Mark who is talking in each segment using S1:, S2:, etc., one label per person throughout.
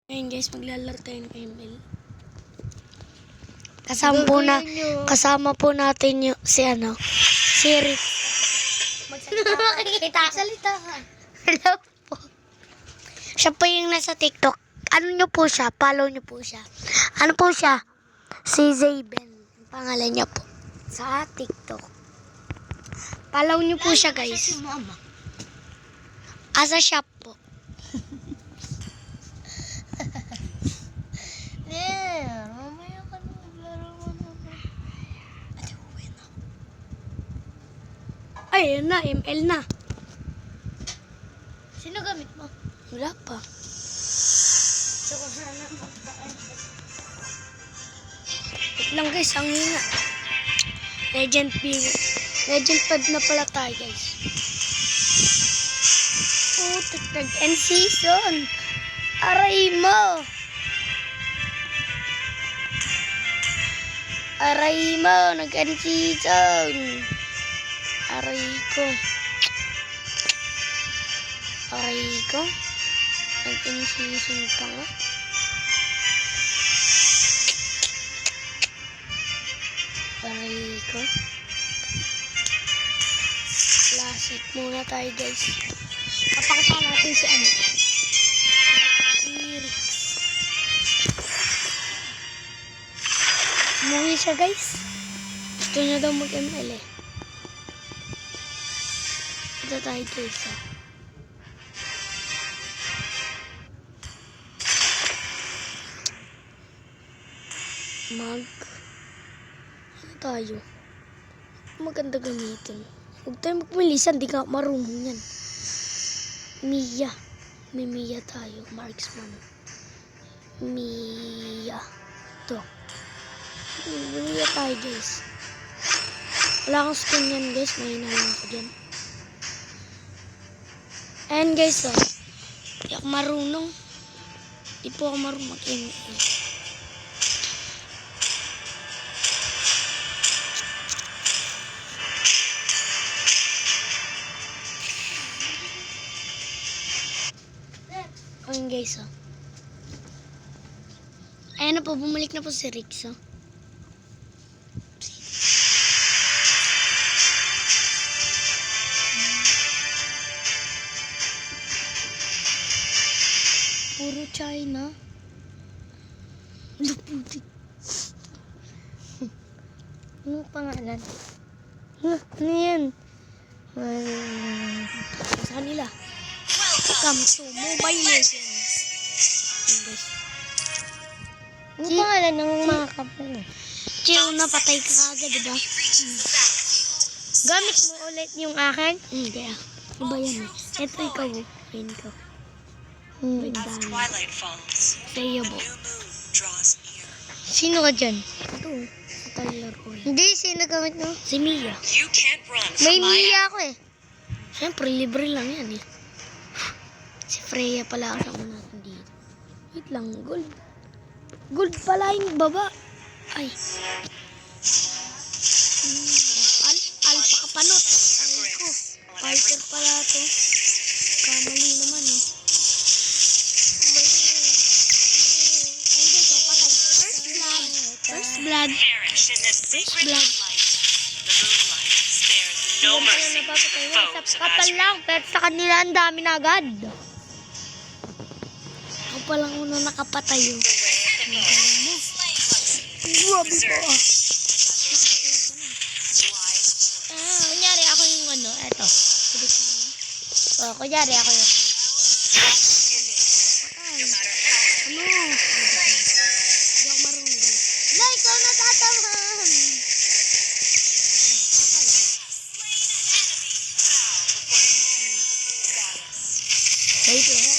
S1: Ngayon guys, maglalaro tayo ng ML. Kasama po natin yung, si Rick. Magsalita ka. Hello po. Siya po yung nasa TikTok. Ano nyo po siya? Follow nyo po siya. Ano po siya? Si Zayben. Ang pangalan niya po. Sa TikTok. Follow nyo po siya guys. Asa shop po. Mamaya ka na maglaro mo naman. Ay, yun na. ML na. Sino gamit mo? Wala pa. So, kung saan na magpaan. Wait lang guys, ang hina. Legend 5 na pala tayo guys. Oh, tagtag end season. Aray mo. Aray mo, nag-end season. Aray ko. Aray ko. Nag-end season pa nga. Aray ko. Classic muna tayo guys. Papakita natin si ano. Si Rix. Umuwi siya guys. Gusto niya daw mag-ML eh. Ito tayo guys ah. Ano tayo? Maganda gamitin. Huwag tayo magpilisan, di ka marunong yan. Mia. May Mia tayo. Marksman. Mia. Ito. Mia tayo guys. Wala kang skin yan guys. Mahina lang ako dyan. Ayan guys oh. Di ako marunong. Di po ako marunong mag-ML. Ayan guys oh. Ayan na po, bumalik na po si Rix oh. Puro China. Luputi. Ano pangalan? Ano yan? Sa kanila. Welcome to Mobile Legends.
S2: Ano pangalan ng mga kapal?
S1: Chill na, patay ka agad, diba?
S2: Gamit mo ulit yung akin?
S1: Hindi ah. Iba yan eh. Ito ikaw. Ayun ko.
S3: Twilight falls.
S1: Sayabo.
S2: Sino ka dyan?
S1: Ito. Sa tayo laro eh.
S2: Hindi, sino gamit mo?
S1: Si Mia.
S3: You can't run
S2: May
S3: from my
S2: Mia ako eh.
S1: Siyempre, libre lang yan eh. Si Freya pala kasama natin dito. Wait lang, gold. Gold pala yung baba. Ay. Alpaka panot. Aray ko. Fighter pala to. Kamali naman eh. Ay, dito, patay. First blood. First blood.
S3: perish in the secret
S1: blood.
S3: light. The moonlight spares no mercy to foes of
S2: Kapal
S3: Azrael.
S2: lang, pero sa kanila ang dami na agad.
S1: Ako palang una nakapatay yun.
S3: Grabe
S1: po ah.
S2: Kunyari ako yung ano, eto. Oh, kunyari ako yung.
S1: Ano? Hindi ako marunong guys.
S2: La, ikaw natataman!
S1: Wait lang.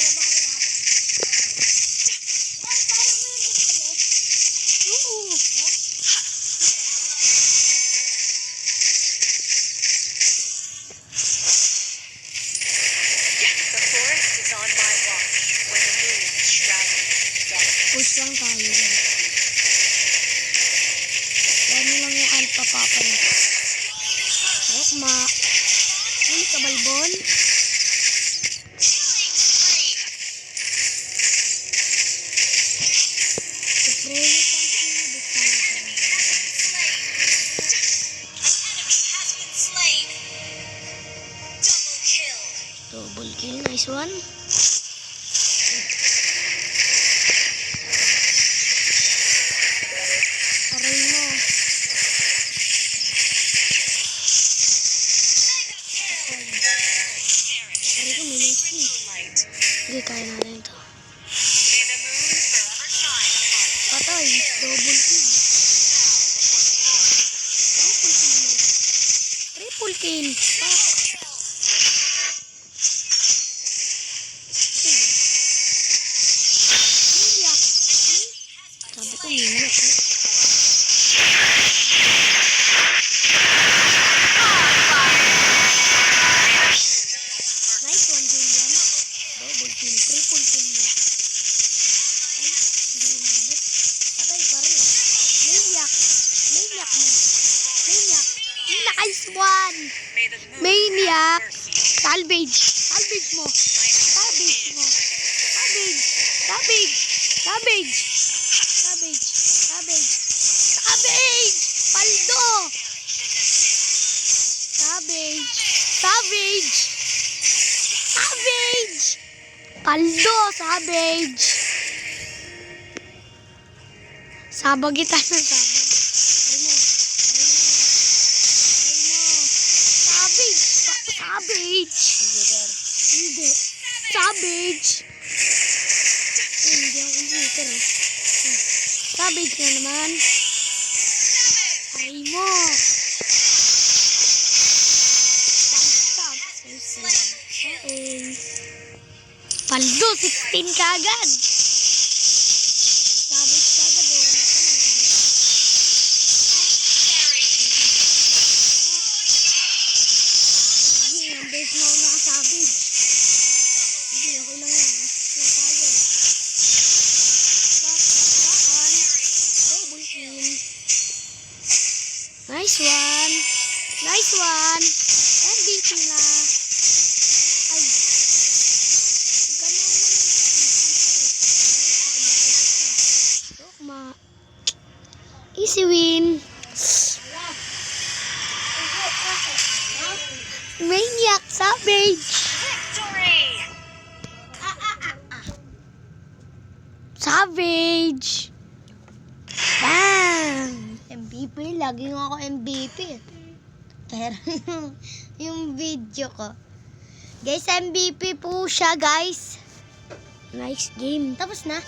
S3: The forest is on my watch when the moon is shrouded in dark.
S1: Push lang tayo guys. Yan lang yung alpha papa niya. Oh, huli ka balbon.
S3: Has been slain. Double kill.
S1: Double kill, nice one. Aray mo. Aray ko, may left kill.
S3: Moonlight.
S1: Hindi, kaya natin ito.
S3: May the moon forever shine upon it.
S1: Patay, double kill. Triple kill. Maniac. Sabi ko, maniac. Nice one, Julian. Double kill, triple kill mo. Ay, hindi umabot. Patay pa rin. Maniac. Maniac mo. Maniac. Nice one.
S3: May the moon
S1: Maniac.
S3: have mercy.
S1: Salvage. Salvage mo. Savage mo. Savage. Savage. Savage. Savage. Savage. Savage. Paldo. Savage. Savage. Savage. Paldo. Savage. Sabag kita ng sabag. Remo. Savage. Savage. Hindi. Savage. Hindi ang computer. Savage na naman. Aray mo. Paldo, 16 kagad. Savage kagad. Ang base na ako naka-savage. Hindi, okay lang yan. Wala tayo. Bakbakan. Double kill. Nice one. Nice one. MVP na. Ay. Ganun na lang yan. Dokma. Easy win. Maniac Savage.
S3: Victory.
S1: Savage. Bam. MVP. Lagi nga ako MVP. Pero yung video ko. Guys, MVP po siya, guys. Nice game. Tapos na.